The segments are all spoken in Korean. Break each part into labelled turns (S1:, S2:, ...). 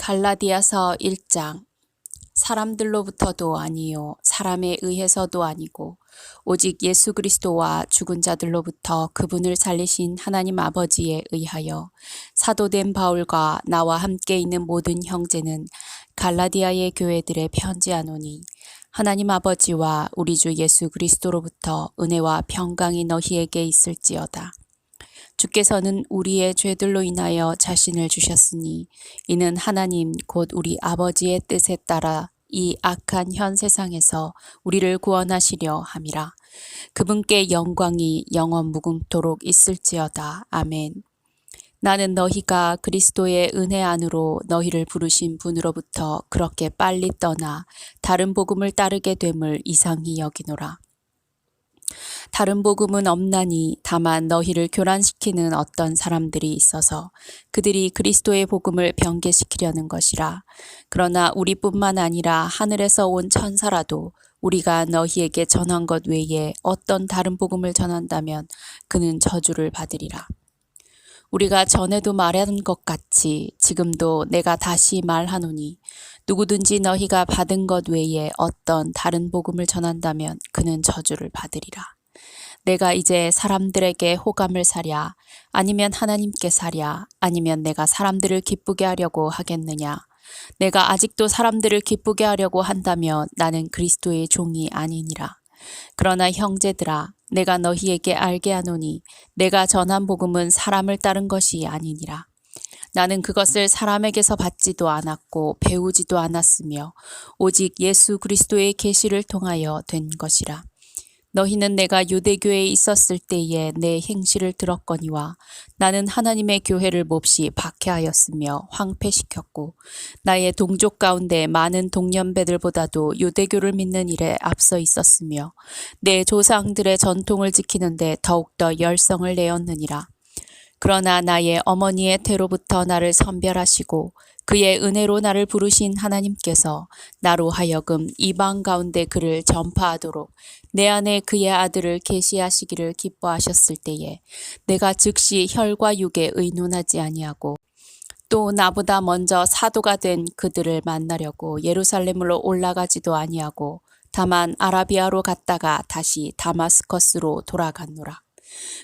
S1: 갈라디아서 1장. 사람들로부터도 아니요 사람에 의해서도 아니고 오직 예수 그리스도와 죽은 자들로부터 그분을 살리신 하나님 아버지에 의하여 사도된 바울과 나와 함께 있는 모든 형제는 갈라디아의 교회들에 편지하노니 하나님 아버지와 우리 주 예수 그리스도로부터 은혜와 평강이 너희에게 있을지어다. 주께서는 우리의 죄들로 인하여 자신을 주셨으니 이는 하나님 곧 우리 아버지의 뜻에 따라 이 악한 현 세상에서 우리를 구원하시려 함이라. 그분께 영광이 영원 무궁토록 있을지어다. 아멘. 나는 너희가 그리스도의 은혜 안으로 너희를 부르신 분으로부터 그렇게 빨리 떠나 다른 복음을 따르게 됨을 이상히 여기노라. 다른 복음은 없나니 다만 너희를 교란시키는 어떤 사람들이 있어서 그들이 그리스도의 복음을 변개시키려는 것이라. 그러나 우리뿐만 아니라 하늘에서 온 천사라도 우리가 너희에게 전한 것 외에 어떤 다른 복음을 전한다면 그는 저주를 받으리라. 우리가 전에도 말한 것 같이 지금도 내가 다시 말하노니 누구든지 너희가 받은 것 외에 어떤 다른 복음을 전한다면 그는 저주를 받으리라. 내가 이제 사람들에게 호감을 사랴 아니면 하나님께 사랴 아니면 내가 사람들을 기쁘게 하려고 하겠느냐. 내가 아직도 사람들을 기쁘게 하려고 한다면 나는 그리스도의 종이 아니니라. 그러나 형제들아 내가 너희에게 알게 하노니 내가 전한 복음은 사람을 따른 것이 아니니라. 나는 그것을 사람에게서 받지도 않았고 배우지도 않았으며 오직 예수 그리스도의 계시를 통하여 된 것이라. 너희는 내가 유대교에 있었을 때에 내 행실을 들었거니와 나는 하나님의 교회를 몹시 박해하였으며 황폐시켰고 나의 동족 가운데 많은 동년배들보다도 유대교를 믿는 일에 앞서 있었으며 내 조상들의 전통을 지키는데 더욱더 열성을 내었느니라. 그러나 나의 어머니의 태로부터 나를 선별하시고 그의 은혜로 나를 부르신 하나님께서 나로 하여금 이방 가운데 그를 전파하도록 내 안에 그의 아들을 계시하시기를 기뻐하셨을 때에 내가 즉시 혈과 육에 의논하지 아니하고 또 나보다 먼저 사도가 된 그들을 만나려고 예루살렘으로 올라가지도 아니하고 다만 아라비아로 갔다가 다시 다마스커스로 돌아갔노라.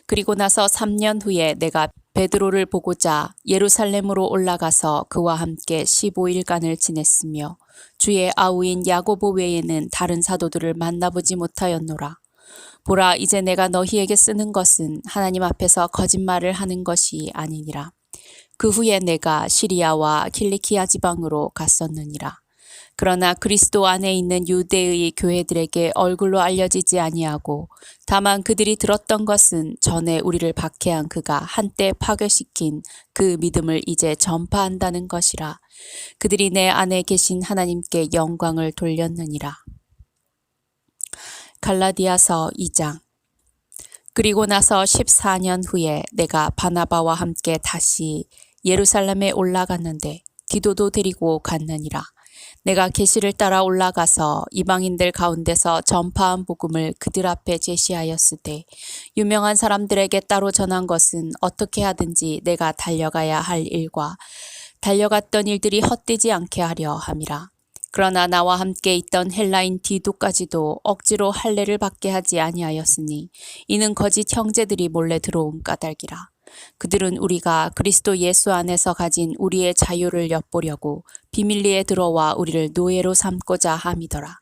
S1: 그리고 나서 3년 후에 내가 베드로를 보고자 예루살렘으로 올라가서 그와 함께 15일간을 지냈으며 주의 아우인 야고보 외에는 다른 사도들을 만나보지 못하였노라. 보라 이제 내가 너희에게 쓰는 것은 하나님 앞에서 거짓말을 하는 것이 아니니라. 그 후에 내가 시리아와 킬리키아 지방으로 갔었느니라. 그러나 그리스도 안에 있는 유대의 교회들에게 얼굴로 알려지지 아니하고 다만 그들이 들었던 것은 전에 우리를 박해한 그가 한때 파괴시킨 그 믿음을 이제 전파한다는 것이라. 그들이 내 안에 계신 하나님께 영광을 돌렸느니라. 갈라디아서 2장. 그리고 나서 14년 후에 내가 바나바와 함께 다시 예루살렘에 올라갔는데 디도도 데리고 갔느니라. 내가 계시를 따라 올라가서 이방인들 가운데서 전파한 복음을 그들 앞에 제시하였으되 유명한 사람들에게 따로 전한 것은 어떻게 하든지 내가 달려가야 할 일과 달려갔던 일들이 헛되지 않게 하려 함이라. 그러나 나와 함께 있던 헬라인 디도까지도 억지로 할례를 받게 하지 아니하였으니 이는 거짓 형제들이 몰래 들어온 까닭이라. 그들은 우리가 그리스도 예수 안에서 가진 우리의 자유를 엿보려고 비밀리에 들어와 우리를 노예로 삼고자 함이더라.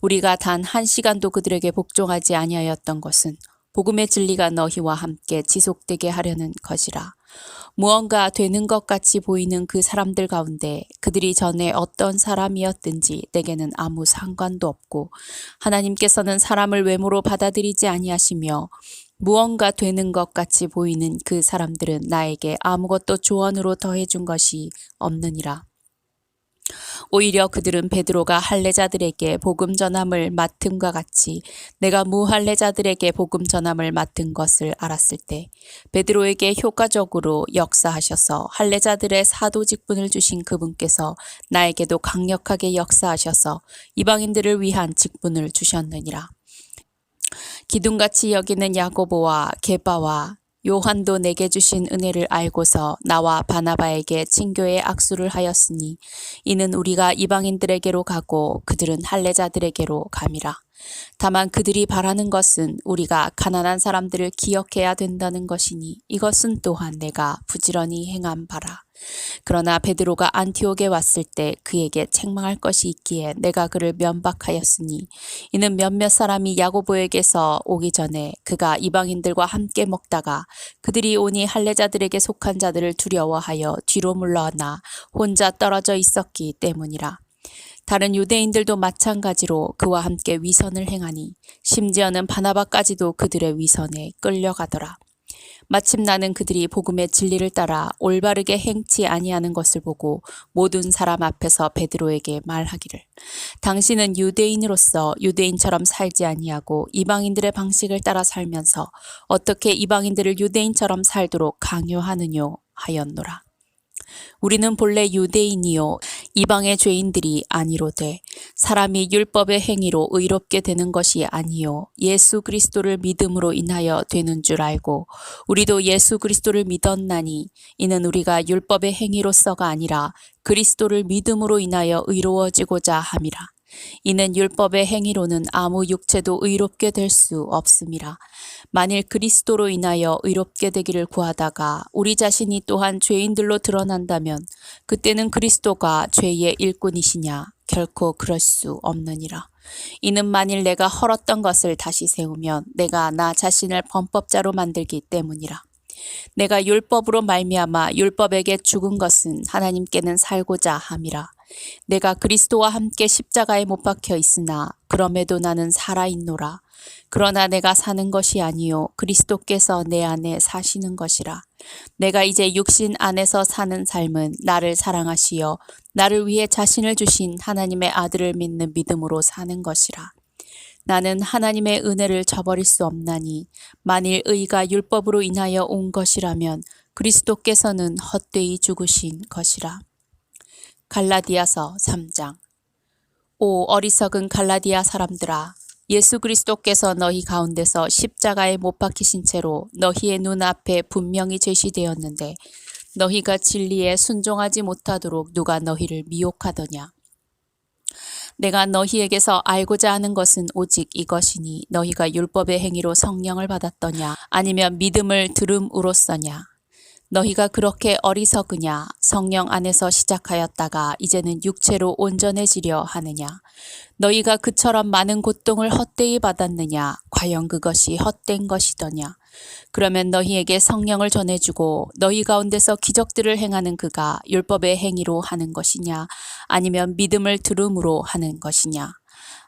S1: 우리가 단 1시간도 그들에게 복종하지 아니하였던 것은 복음의 진리가 너희와 함께 지속되게 하려는 것이라. 무언가 되는 것 같이 보이는 그 사람들 가운데 그들이 전에 어떤 사람이었든지 내게는 아무 상관도 없고 하나님께서는 사람을 외모로 받아들이지 아니하시며 무언가 되는 것 같이 보이는 그 사람들은 나에게 아무것도 조언으로 더해준 것이 없느니라. 오히려 그들은 베드로가 할례자들에게 복음 전함을 맡음과 같이 내가 무할례자들에게 복음 전함을 맡은 것을 알았을 때 베드로에게 효과적으로 역사하셔서 할례자들의 사도 직분을 주신 그분께서 나에게도 강력하게 역사하셔서 이방인들을 위한 직분을 주셨느니라. 기둥같이 여기는 야고보와 게바와 요한도 내게 주신 은혜를 알고서 나와 바나바에게 친교의 악수를 하였으니 이는 우리가 이방인들에게로 가고 그들은 할례자들에게로 감이라. 다만 그들이 바라는 것은 우리가 가난한 사람들을 기억해야 된다는 것이니 이것은 또한 내가 부지런히 행한 바라. 그러나 베드로가 안티옥에 왔을 때 그에게 책망할 것이 있기에 내가 그를 면박하였으니 이는 몇몇 사람이 야고보에게서 오기 전에 그가 이방인들과 함께 먹다가 그들이 오니 할례자들에게 속한 자들을 두려워하여 뒤로 물러나 혼자 떨어져 있었기 때문이라. 다른 유대인들도 마찬가지로 그와 함께 위선을 행하니 심지어는 바나바까지도 그들의 위선에 끌려가더라. 마침 나는 그들이 복음의 진리를 따라 올바르게 행치 아니하는 것을 보고 모든 사람 앞에서 베드로에게 말하기를 당신은 유대인으로서 유대인처럼 살지 아니하고 이방인들의 방식을 따라 살면서 어떻게 이방인들을 유대인처럼 살도록 강요하느뇨 하였노라. 우리는 본래 유대인이요 이방의 죄인들이 아니로되 사람이 율법의 행위로 의롭게 되는 것이 아니요 예수 그리스도를 믿음으로 인하여 되는 줄 알고 우리도 예수 그리스도를 믿었나니 이는 우리가 율법의 행위로서가 아니라 그리스도를 믿음으로 인하여 의로워지고자 함이라. 이는 율법의 행위로는 아무 육체도 의롭게 될 수 없음이라. 만일 그리스도로 인하여 의롭게 되기를 구하다가 우리 자신이 또한 죄인들로 드러난다면 그때는 그리스도가 죄의 일꾼이시냐? 결코 그럴 수 없느니라. 이는 만일 내가 헐었던 것을 다시 세우면 내가 나 자신을 범법자로 만들기 때문이라. 내가 율법으로 말미암아 율법에게 죽은 것은 하나님께는 살고자 함이라. 내가 그리스도와 함께 십자가에 못 박혀 있으나 그럼에도 나는 살아있노라. 그러나 내가 사는 것이 아니요 그리스도께서 내 안에 사시는 것이라. 내가 이제 육신 안에서 사는 삶은 나를 사랑하시어 나를 위해 자신을 주신 하나님의 아들을 믿는 믿음으로 사는 것이라. 나는 하나님의 은혜를 저버릴 수 없나니 만일 의가 율법으로 인하여 온 것이라면 그리스도께서는 헛되이 죽으신 것이라. 갈라디아서 3장. 오 어리석은 갈라디아 사람들아, 예수 그리스도께서 너희 가운데서 십자가에 못 박히신 채로 너희의 눈앞에 분명히 제시되었는데 너희가 진리에 순종하지 못하도록 누가 너희를 미혹하더냐. 내가 너희에게서 알고자 하는 것은 오직 이것이니 너희가 율법의 행위로 성령을 받았더냐 아니면 믿음을 들음으로써냐. 너희가 그렇게 어리석으냐. 성령 안에서 시작하였다가 이제는 육체로 온전해지려 하느냐. 너희가 그처럼 많은 고통을 헛되이 받았느냐. 과연 그것이 헛된 것이더냐. 그러면 너희에게 성령을 전해주고 너희 가운데서 기적들을 행하는 그가 율법의 행위로 하는 것이냐 아니면 믿음을 들음으로 하는 것이냐.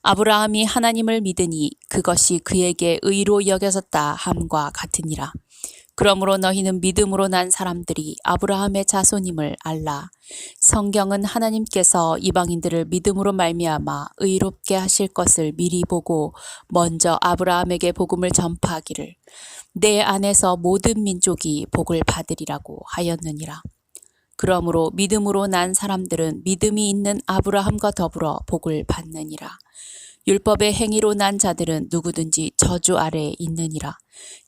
S1: 아브라함이 하나님을 믿으니 그것이 그에게 의로 여겨졌다 함과 같으니라. 그러므로 너희는 믿음으로 난 사람들이 아브라함의 자손임을 알라. 성경은 하나님께서 이방인들을 믿음으로 말미암아 의롭게 하실 것을 미리 보고 먼저 아브라함에게 복음을 전파하기를 내 안에서 모든 민족이 복을 받으리라고 하였느니라. 그러므로 믿음으로 난 사람들은 믿음이 있는 아브라함과 더불어 복을 받느니라. 율법의 행위로 난 자들은 누구든지 저주 아래에 있느니라.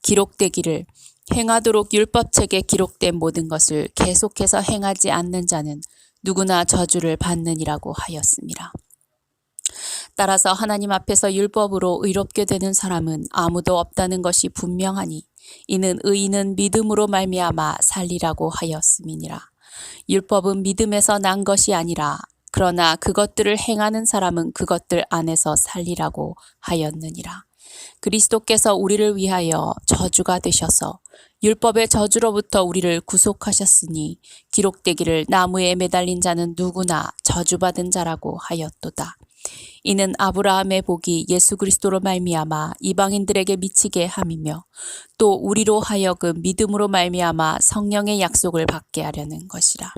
S1: 기록되기를 행하도록 율법책에 기록된 모든 것을 계속해서 행하지 않는 자는 누구나 저주를 받느니라고 하였습니다. 따라서 하나님 앞에서 율법으로 의롭게 되는 사람은 아무도 없다는 것이 분명하니 이는 의인은 믿음으로 말미암아 살리라고 하였음이니라. 율법은 믿음에서 난 것이 아니라 그러나 그것들을 행하는 사람은 그것들 안에서 살리라고 하였느니라. 그리스도께서 우리를 위하여 저주가 되셔서 율법의 저주로부터 우리를 구속하셨으니 기록되기를 나무에 매달린 자는 누구나 저주받은 자라고 하였도다. 이는 아브라함의 복이 예수 그리스도로 말미암아 이방인들에게 미치게 함이며 또 우리로 하여금 믿음으로 말미암아 성령의 약속을 받게 하려는 것이라.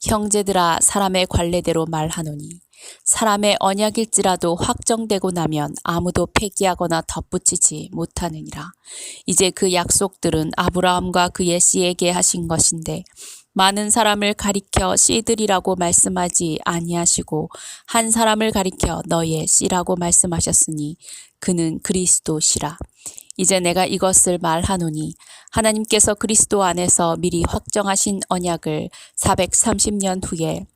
S1: 형제들아, 사람의 관례대로 말하노니 사람의 언약일지라도 확정되고 나면 아무도 폐기하거나 덧붙이지 못하느니라. 이제 그 약속들은 아브라함과 그의 씨에게 하신 것인데 많은 사람을 가리켜 씨들이라고 말씀하지 아니하시고 한 사람을 가리켜 너의 씨라고 말씀하셨으니 그는 그리스도시라. 이제 내가 이것을 말하노니 하나님께서 그리스도 안에서 미리 확정하신 언약을 430년 후에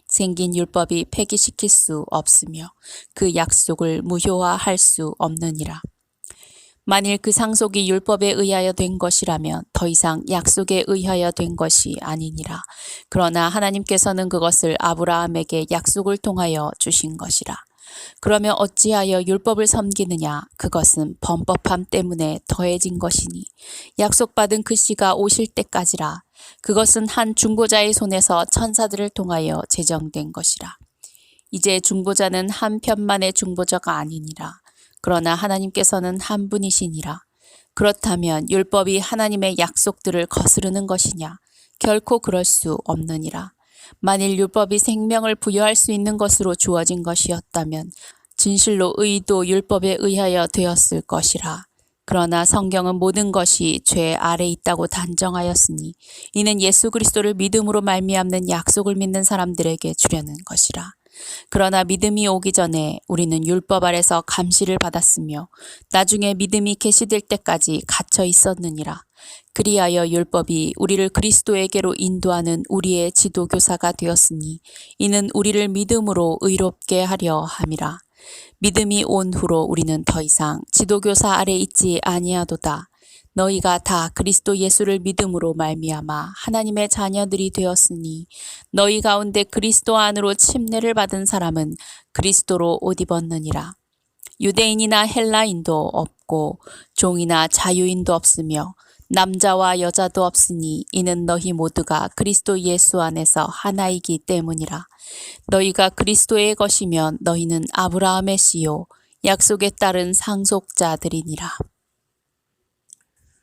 S1: 생긴 율법이 폐기시킬 수 없으며 그 약속을 무효화할 수 없느니라. 만일 그 상속이 율법에 의하여 된 것이라면 더 이상 약속에 의하여 된 것이 아니니라. 그러나 하나님께서는 그것을 아브라함에게 약속을 통하여 주신 것이라. 그러면 어찌하여 율법을 섬기느냐? 그것은 범법함 때문에 더해진 것이니 약속받은 그 씨가 오실 때까지라. 그것은 한 중보자의 손에서 천사들을 통하여 제정된 것이라. 이제 중보자는 한 편만의 중보자가 아니니라. 그러나 하나님께서는 한 분이시니라. 그렇다면 율법이 하나님의 약속들을 거스르는 것이냐? 결코 그럴 수 없느니라. 만일 율법이 생명을 부여할 수 있는 것으로 주어진 것이었다면 진실로 의도 율법에 의하여 되었을 것이라. 그러나 성경은 모든 것이 죄 아래 있다고 단정하였으니 이는 예수 그리스도를 믿음으로 말미암는 약속을 믿는 사람들에게 주려는 것이라. 그러나 믿음이 오기 전에 우리는 율법 아래서 감시를 받았으며 나중에 믿음이 계시될 때까지 갇혀 있었느니라. 그리하여 율법이 우리를 그리스도에게로 인도하는 우리의 지도교사가 되었으니 이는 우리를 믿음으로 의롭게 하려 함이라. 믿음이 온 후로 우리는 더 이상 지도교사 아래 있지 아니하도다. 너희가 다 그리스도 예수를 믿음으로 말미암아 하나님의 자녀들이 되었으니 너희 가운데 그리스도 안으로 침례를 받은 사람은 그리스도로 옷 입었느니라. 유대인이나 헬라인도 없고 종이나 자유인도 없으며 남자와 여자도 없으니 이는 너희 모두가 그리스도 예수 안에서 하나이기 때문이라. 너희가 그리스도의 것이면 너희는 아브라함의 씨요 약속에 따른 상속자들이니라.